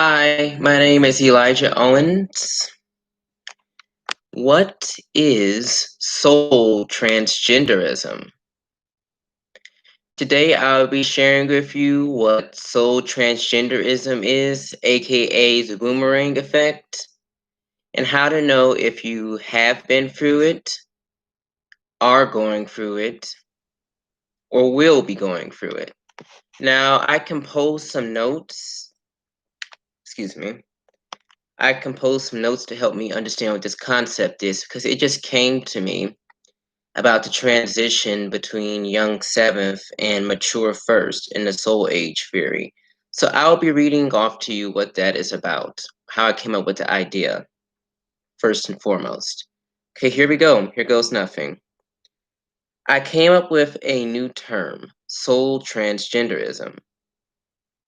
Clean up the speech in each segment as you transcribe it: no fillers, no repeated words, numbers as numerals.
Hi, my name is Elijah Owens. What is soul transgenderism? Today I'll be sharing with you what soul transgenderism is, aka the Boomerang Effect, and how to know if you have been through it, are going through it, or will be going through it. Now, I composed some notes, excuse me. I composed some notes to help me understand what this concept is because it just came to me about the transition between young seventh and mature first in the soul age theory. So I'll be reading off to you what that is about, how I came up with the idea, first and foremost. Okay, here we go. Here goes nothing. I came up with a new term, soul transgenderism.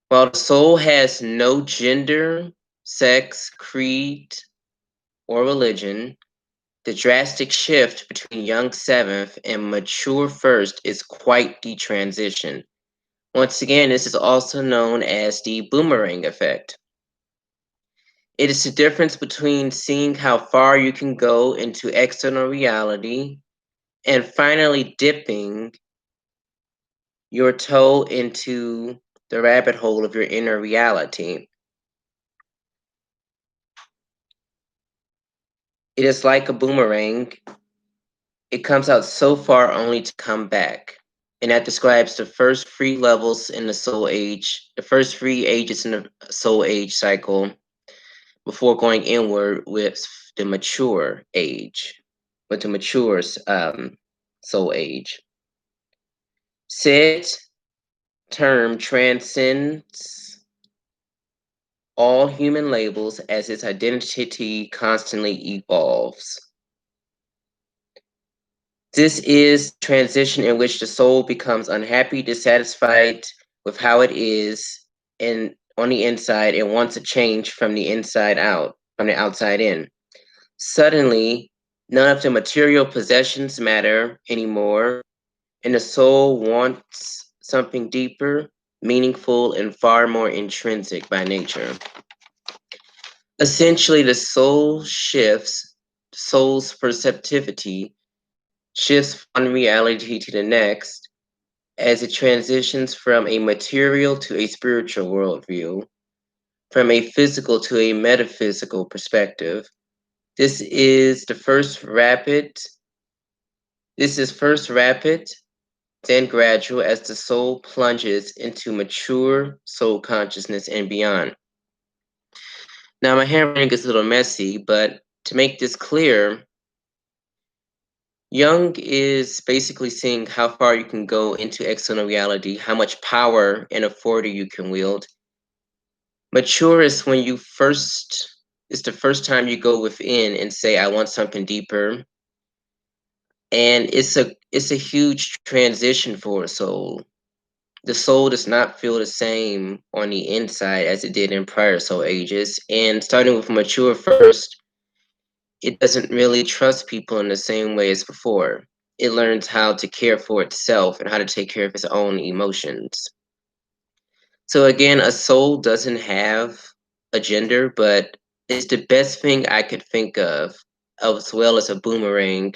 While the soul has no gender, sex, creed, or religion, the drastic shift between young seventh and mature first is quite the transition. Once again, this is also known as the boomerang effect. It is the difference between seeing how far you can go into external reality and finally dipping your toe into the rabbit hole of your inner reality. It is like a boomerang. It comes out so far only to come back. And that describes the first three levels in the soul age, the first three ages in the soul age cycle before going inward with the mature age, with the mature soul age. Said term transcends all human labels as its identity constantly evolves. This is transition in which the soul becomes unhappy, dissatisfied with how it is and on the inside and wants a change from the inside out, from the outside in. Suddenly, none of the material possessions matter anymore, and the soul wants something deeper, meaningful, and far more intrinsic by nature. Essentially, the soul shifts, soul's perceptivity shifts one reality to the next as it transitions from a material to a spiritual worldview, from a physical to a metaphysical perspective. This is first rapid, then gradual as the soul plunges into mature soul consciousness and beyond. Now, my handwriting is a little messy, but to make this clear, Jung is basically seeing how far you can go into external reality, how much power and authority you can wield. Mature is when it's the first time you go within and say, I want something deeper. And it's a huge transition for a soul. The soul does not feel the same on the inside as it did in prior soul ages. And starting with mature first, it doesn't really trust people in the same way as before. It learns how to care for itself and how to take care of its own emotions. So again, a soul doesn't have a gender, but it's the best thing I could think of, as well as a boomerang,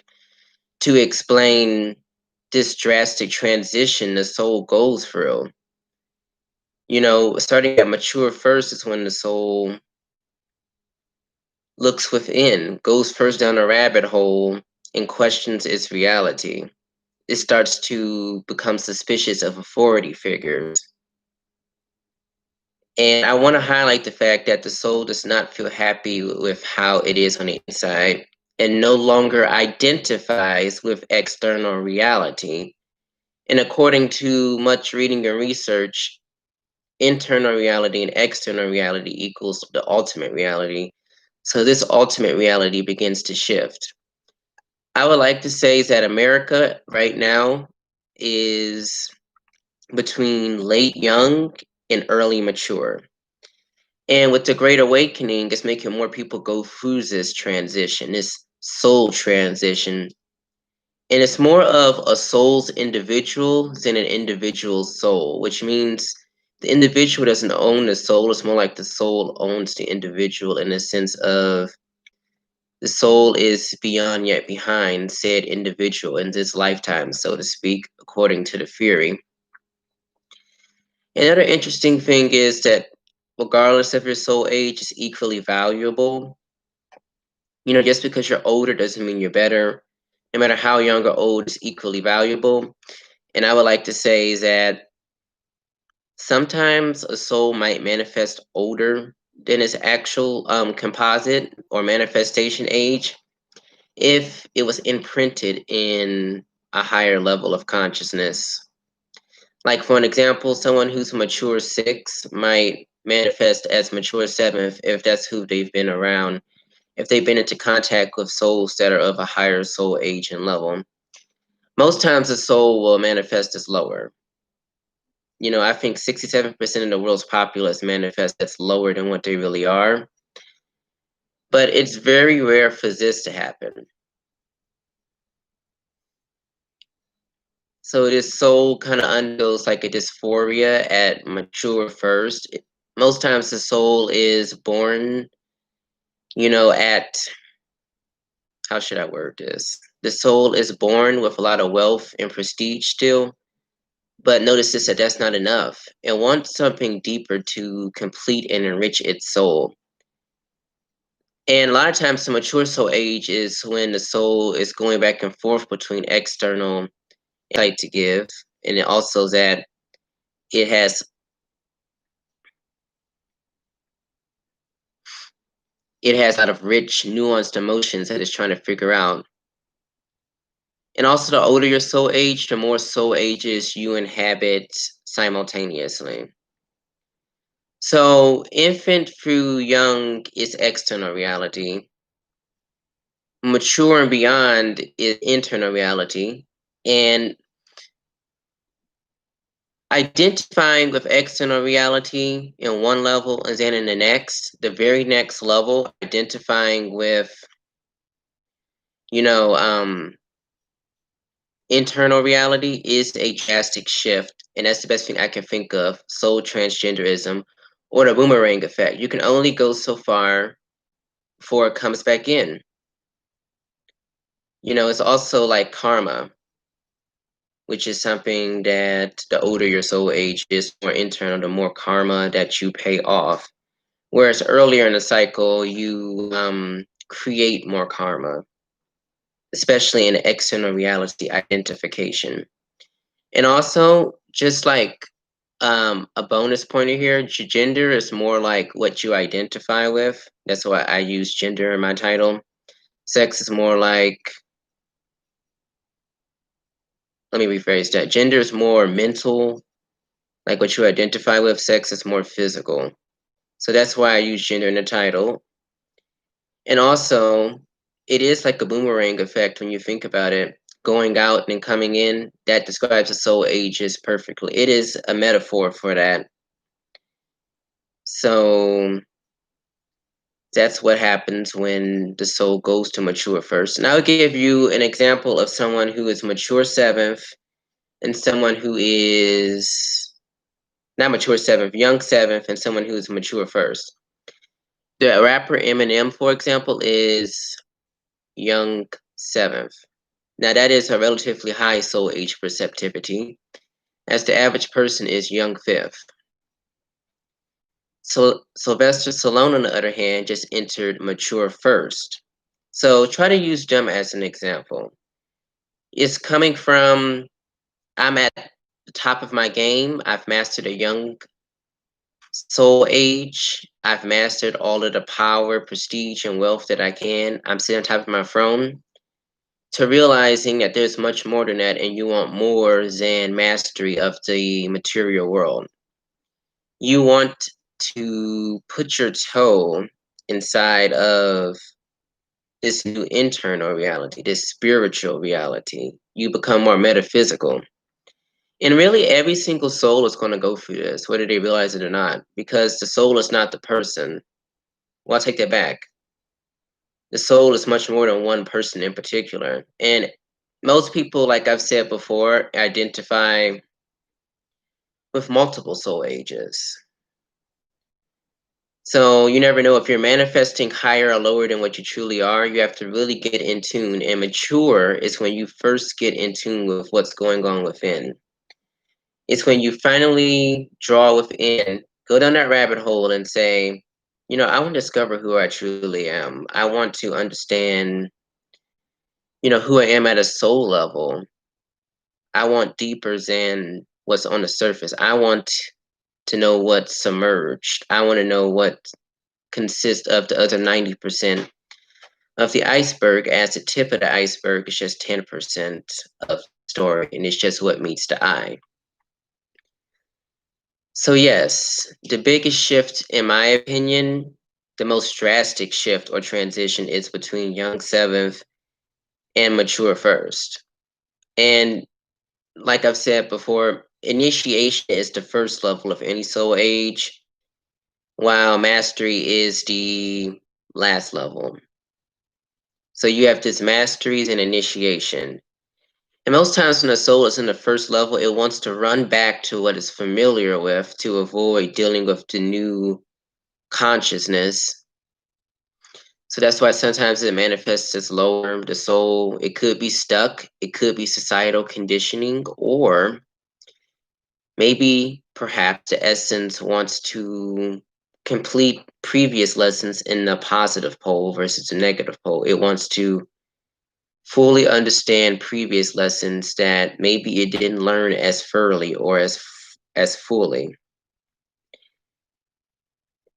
to explain this drastic transition the soul goes through. You know, starting at mature first is when the soul looks within, goes first down a rabbit hole, and questions its reality. It starts to become suspicious of authority figures. And I want to highlight the fact that the soul does not feel happy with how it is on the inside and no longer identifies with external reality. And according to much reading and research, internal reality and external reality equals the ultimate reality. So this ultimate reality begins to shift. I would like to say is that America right now is between late young and early mature. And with the Great Awakening, it's making more people go through this transition, this soul transition. And it's more of a soul's individual than an individual's soul, which means the individual doesn't own the soul. It's more like the soul owns the individual, in the sense of the soul is beyond yet behind said individual in this lifetime, so to speak, according to the theory. Another interesting thing is that regardless of your soul age, is equally valuable. Just because you're older doesn't mean you're better. No matter how young or old, is equally valuable. And I would like to say is that sometimes a soul might manifest older than its actual composite or manifestation age if it was imprinted in a higher level of consciousness. Like, for an example, someone who's mature 6 might manifest as mature 7 if that's who they've been around, if they've been into contact with souls that are of a higher soul age and level. Most times the soul will manifest as lower. I think 67% of the world's populace manifests as lower than what they really are. But it's very rare for this to happen. So this soul kind of undergoes like a dysphoria at mature first. Most times the soul is born, at, how should I word this? The soul is born with a lot of wealth and prestige still, but notice this, that that's not enough. It wants something deeper to complete and enrich its soul. And a lot of times the mature soul age is when the soul is going back and forth between external insight to give, and also that it has a lot of rich, nuanced emotions that it's trying to figure out. And also, the older your soul age, the more soul ages you inhabit simultaneously. So, infant through young is external reality. Mature and beyond is internal reality. And identifying with external reality in one level and then in the next, the very next level, identifying with, internal reality is a drastic shift. And that's the best thing I can think of: soul transgenderism or the boomerang effect. You can only go so far before it comes back in. It's also like karma, which is something that the older your soul age is, more internal, the more karma that you pay off. Whereas earlier in the cycle, you create more karma, especially in external reality identification. And also, just like a bonus pointer here, gender is more like what you identify with. That's why I use gender in my title. Sex is more like, let me rephrase that. Gender is more mental, like what you identify with. Sex is more physical. So that's why I use gender in the title. And also, it is like a boomerang effect when you think about it. Going out and coming in, that describes the soul ages perfectly. It is a metaphor for that. So that's what happens when the soul goes to mature first. And I'll give you an example of someone who is mature 7th and someone who is not mature 7th, young 7th, and someone who is mature first. The rapper Eminem, for example, is young 7th. Now that is a relatively high soul age perceptivity, as the average person is young 5th. So Sylvester Stallone, on the other hand, just entered mature first. So try to use them as an example. It's coming from, I'm at the top of my game. I've mastered a young soul age. I've mastered all of the power, prestige, and wealth that I can. I'm sitting on top of my throne, to realizing that there's much more than that, and you want more than mastery of the material world. You want to put your toe inside of this new internal reality, this spiritual reality. You become more metaphysical. And really, every single soul is going to go through this, whether they realize it or not, because the soul is not the person. Well, I'll take that back. The soul is much more than one person in particular. And most people, like I've said before, identify with multiple soul ages. So you never know if you're manifesting higher or lower than what you truly are. You have to really get in tune. And mature is when you first get in tune with what's going on within. It's when you finally draw within, go down that rabbit hole and say, I want to discover who I truly am. I want to understand, who I am at a soul level. I want deeper than what's on the surface. I want to know what's submerged. I want to know what consists of the other 90% of the iceberg, as the tip of the iceberg is just 10% of the story, and it's just what meets the eye. So yes, the biggest shift, in my opinion, the most drastic shift or transition is between young seventh and mature first. And like I've said before, initiation is the first level of any soul age, while mastery is the last level. So you have this masteries and initiation. And most times when the soul is in the first level, it wants to run back to what it's familiar with to avoid dealing with the new consciousness. So that's why sometimes it manifests as lower. The soul, it could be stuck, it could be societal conditioning, or maybe perhaps the essence wants to complete previous lessons in the positive pole versus the negative pole. It wants to fully understand previous lessons that maybe it didn't learn as thoroughly or as fully.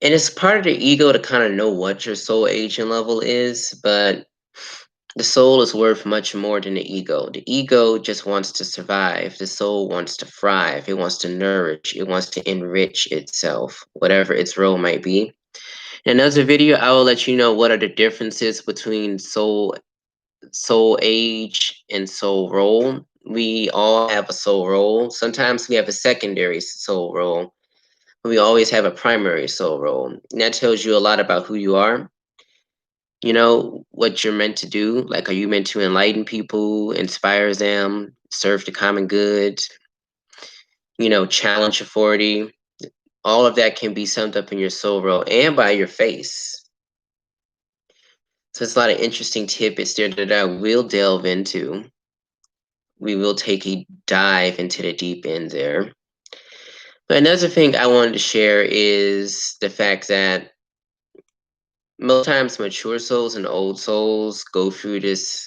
And it's part of the ego to kind of know what your soul aging level is, but the soul is worth much more than the ego. The ego just wants to survive. The soul wants to thrive. It wants to nourish. It wants to enrich itself, whatever its role might be. In another video, I will let you know what are the differences between soul age and soul role. We all have a soul role. Sometimes we have a secondary soul role, but we always have a primary soul role. And that tells you a lot about who you are. What you're meant to do. Like, are you meant to enlighten people, inspire them, serve the common good, challenge authority? All of that can be summed up in your soul role and by your face. So it's a lot of interesting tidbits there that I will delve into. We will take a dive into the deep end there. But another thing I wanted to share is the fact that most times mature souls and old souls go through this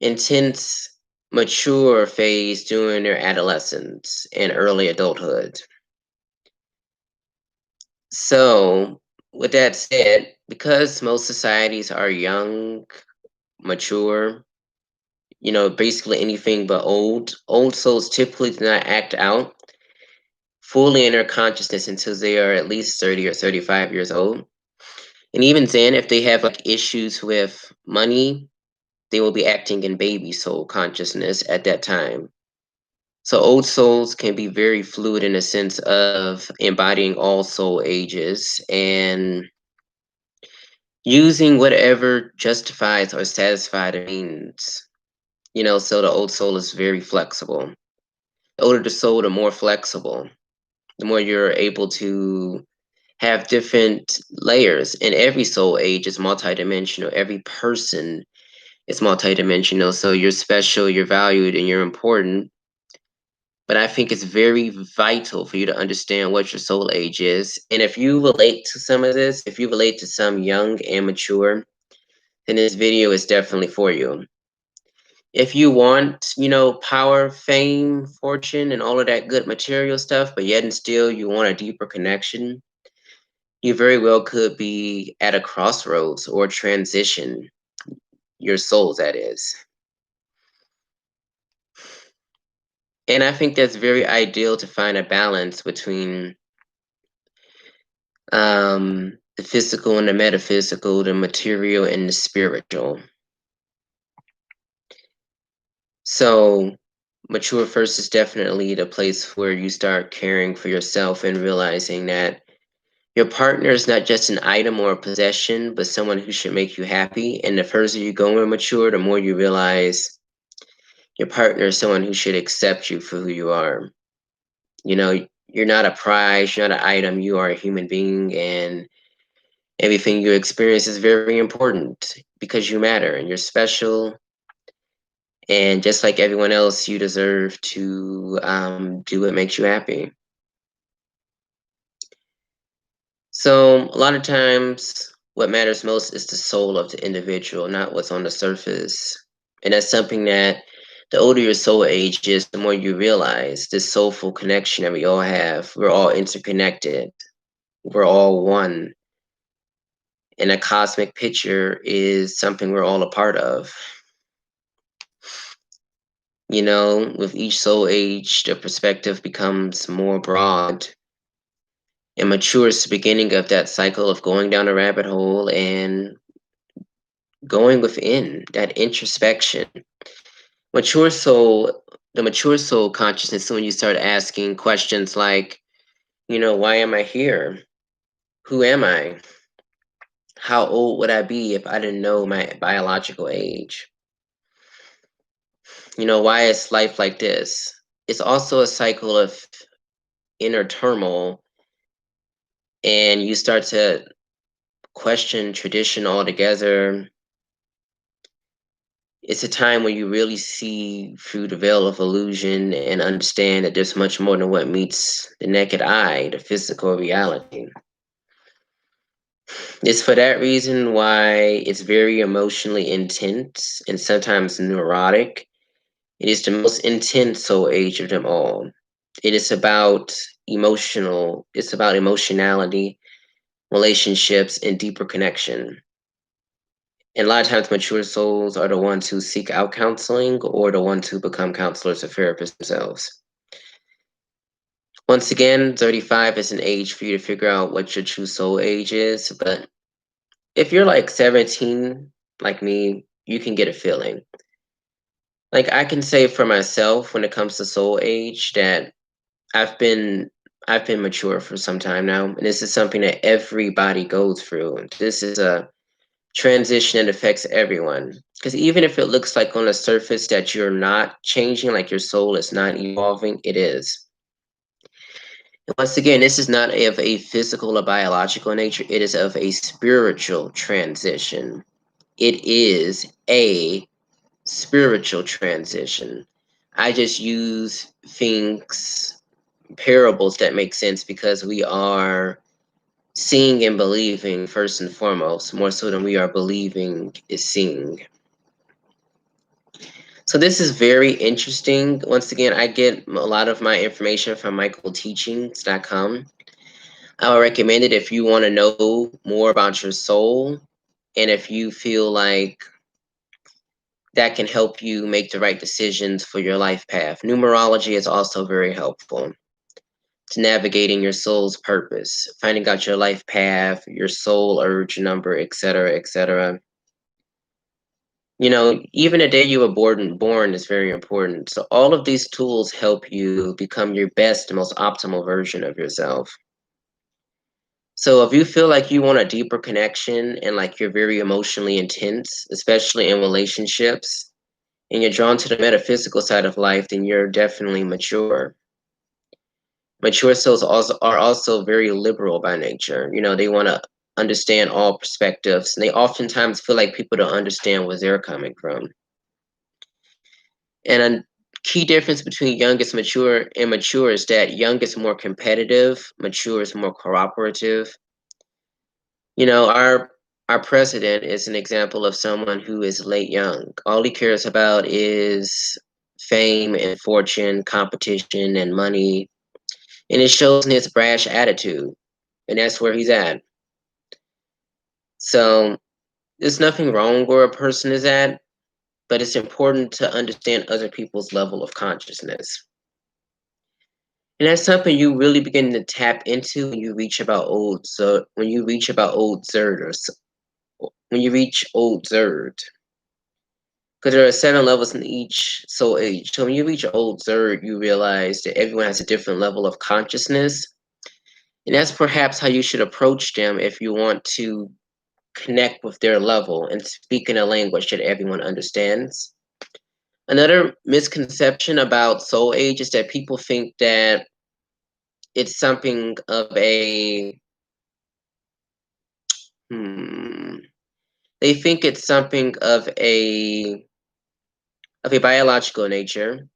intense mature phase during their adolescence and early adulthood. So, with that said, because most societies are young, mature, basically anything but old souls typically do not act out fully in their consciousness until they are at least 30 or 35 years old. And even then, if they have like issues with money, they will be acting in baby soul consciousness at that time. So old souls can be very fluid in the sense of embodying all soul ages and using whatever justifies or satisfies the means. So the old soul is very flexible. The older the soul, the more flexible. The more you're able to have different layers. And every soul age is multidimensional. Every person is multidimensional. So you're special, you're valued, and you're important. But I think it's very vital for you to understand what your soul age is. And if you relate to some of this, if you relate to some young and mature, then this video is definitely for you. If you want, power, fame, fortune, and all of that good material stuff, but yet and still you want a deeper connection, you very well could be at a crossroads or transition, your soul, that is. And I think that's very ideal to find a balance between the physical and the metaphysical, the material and the spiritual. So mature first is definitely the place where you start caring for yourself and realizing that your partner is not just an item or a possession, but someone who should make you happy. And the further you go and mature, the more you realize your partner is someone who should accept you for who you are. You're not a prize, you're not an item, you are a human being, and everything you experience is very important because you matter and you're special. And just like everyone else, you deserve to do what makes you happy. So a lot of times, what matters most is the soul of the individual, not what's on the surface. And that's something that the older your soul age is, the more you realize this soulful connection that we all have. We're all interconnected. We're all one. And a cosmic picture is something we're all a part of. You know, with each soul age, the perspective becomes more broad and matures the beginning of that cycle of going down a rabbit hole and going within that introspection. Mature soul, the mature soul consciousness, when you start asking questions like, you know, why am I here? Who am I? How old would I be if I didn't know my biological age? You know, why is life like this? It's also a cycle of inner turmoil, and you start to question tradition altogether. It's a time when you really see through the veil of illusion and understand that there's much more than what meets the naked eye, the physical reality. It's for that reason why it's very emotionally intense and sometimes neurotic. It is the most intense soul age of them all. It is about it's about emotionality, relationships, and deeper connection. And a lot of times, mature souls are the ones who seek out counseling or the ones who become counselors or therapists themselves. Once again, 35 is an age for you to figure out what your true soul age is. But if you're like 17, like me, you can get a feeling. Like I can say for myself when it comes to soul age that I've been I've been mature for some time now, and this is something that everybody goes through. This is a transition that affects everyone. Because even if it looks like on the surface that you're not changing, like your soul is not evolving, it is. And once again, this is not of a physical or biological nature, it is of a spiritual transition. It is a spiritual transition. I just use things, parables that make sense because we are seeing and believing first and foremost, more so than we are believing is seeing. So this is very interesting. Once again, I get a lot of my information from michaelteachings.com. I would recommend it if you want to know more about your soul and if you feel like that can help you make the right decisions for your life path. Numerology is also very helpful to navigating your soul's purpose, finding out your life path, your soul urge number, etc., etc. You know, even the day you were born is very important. So all of these tools help you become your best, most optimal version of yourself. So if you feel like you want a deeper connection and like you're very emotionally intense, especially in relationships, and you're drawn to the metaphysical side of life, then you're definitely mature. Mature souls are also very liberal by nature. You know, they want to understand all perspectives, and they oftentimes feel like people don't understand where they're coming from. And a key difference between young is mature and mature is that young is more competitive, mature is more cooperative. You know, our president is an example of someone who is late young. All he cares about is fame and fortune, competition and money, and it shows in his brash attitude. And that's where he's at. So there's nothing wrong where a person is at, but it's important to understand other people's level of consciousness. And that's something you really begin to tap into when you reach about old. So when you reach about old Zerd, when you reach old Zerd, because there are 7 levels in each soul age. So when you reach old Zerd, you realize that everyone has a different level of consciousness, and that's perhaps how you should approach them if you want to connect with their level and speak in a language that everyone understands. Another misconception about soul age is that people think that it's something of a they think it's something of a biological nature,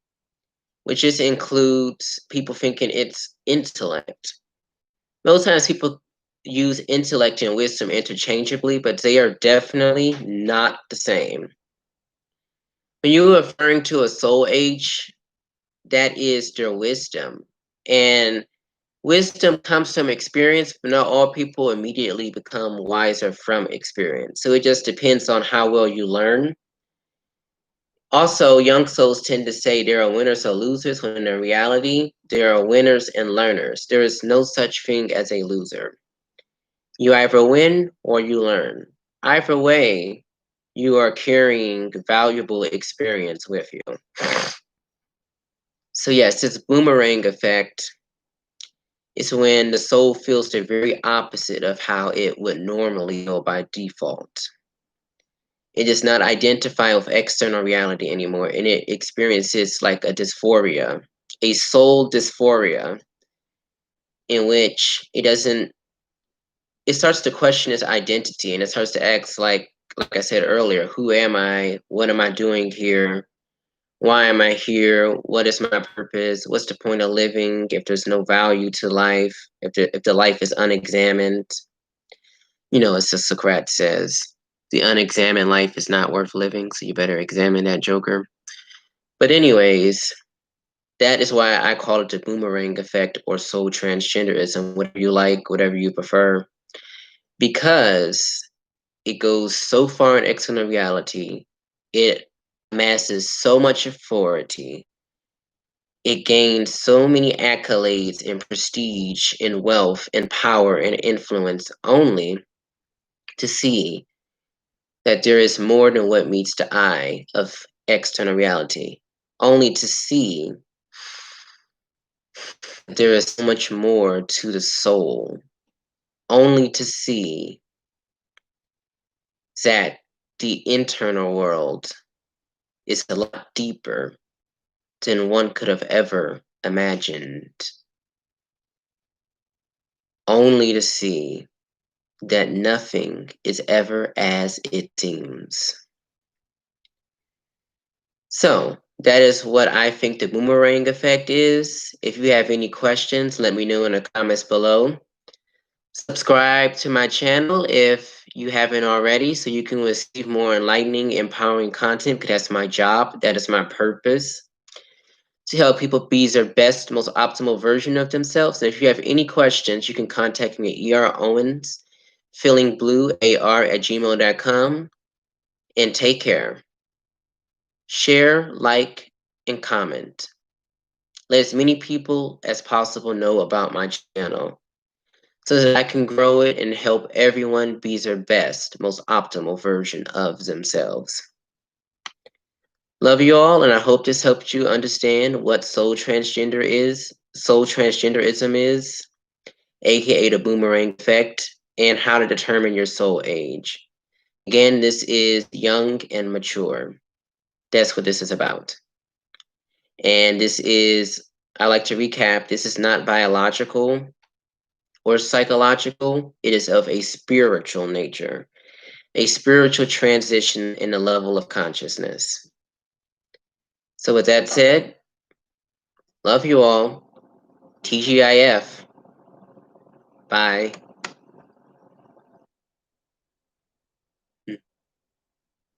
which just includes people thinking it's intellect. Most times people use intellect and wisdom interchangeably, but they are definitely not the same. When you're referring to a soul age, that is their wisdom. And wisdom comes from experience, but not all people immediately become wiser from experience. So it just depends on how well you learn. Also, young souls tend to say there are winners or losers, when in reality, there are winners and learners. There is no such thing as a loser. You either win or you learn. Either way, you are carrying valuable experience with you. So yes, this boomerang effect is when the soul feels the very opposite of how it would normally go by default. It does not identify with external reality anymore, and it experiences like a dysphoria, a soul dysphoria, in which it starts to question its identity, and it starts to ask like I said earlier, who am I? What am I doing here? Why am I here? What is my purpose? What's the point of living if there's no value to life? If the life is unexamined? You know, as Socrates says, the unexamined life is not worth living, so you better examine that joker. But anyways, that is why I call it the boomerang effect or soul transgenderism, whatever you like, whatever you prefer, because it goes so far in external reality, it amasses so much authority, it gains so many accolades and prestige and wealth and power and influence only to see that there is more than what meets the eye of external reality, only to see there is so much more to the soul, only to see that the internal world is a lot deeper than one could have ever imagined, only to see that nothing is ever as it seems. So, that is what I think the boomerang effect is. If you have any questions, let me know in the comments below. Subscribe to my channel if you haven't already, so you can receive more enlightening, empowering content, because that's my job, that is my purpose, to help people be their best, most optimal version of themselves. And if you have any questions, you can contact me at Owens, feelingbluear@gmail.com, and take care. Share, like, and comment. Let as many people as possible know about my channel, so that I can grow it and help everyone be their best, most optimal version of themselves. Love you all, and I hope this helped you understand what soul transgenderism is, aka the boomerang effect, and how to determine your soul age. Again, this is young and mature. That's what this is about. And I like to recap, this is not biological or psychological, it is of a spiritual nature, a spiritual transition in the level of consciousness. So with that said, love you all. TGIF. Bye.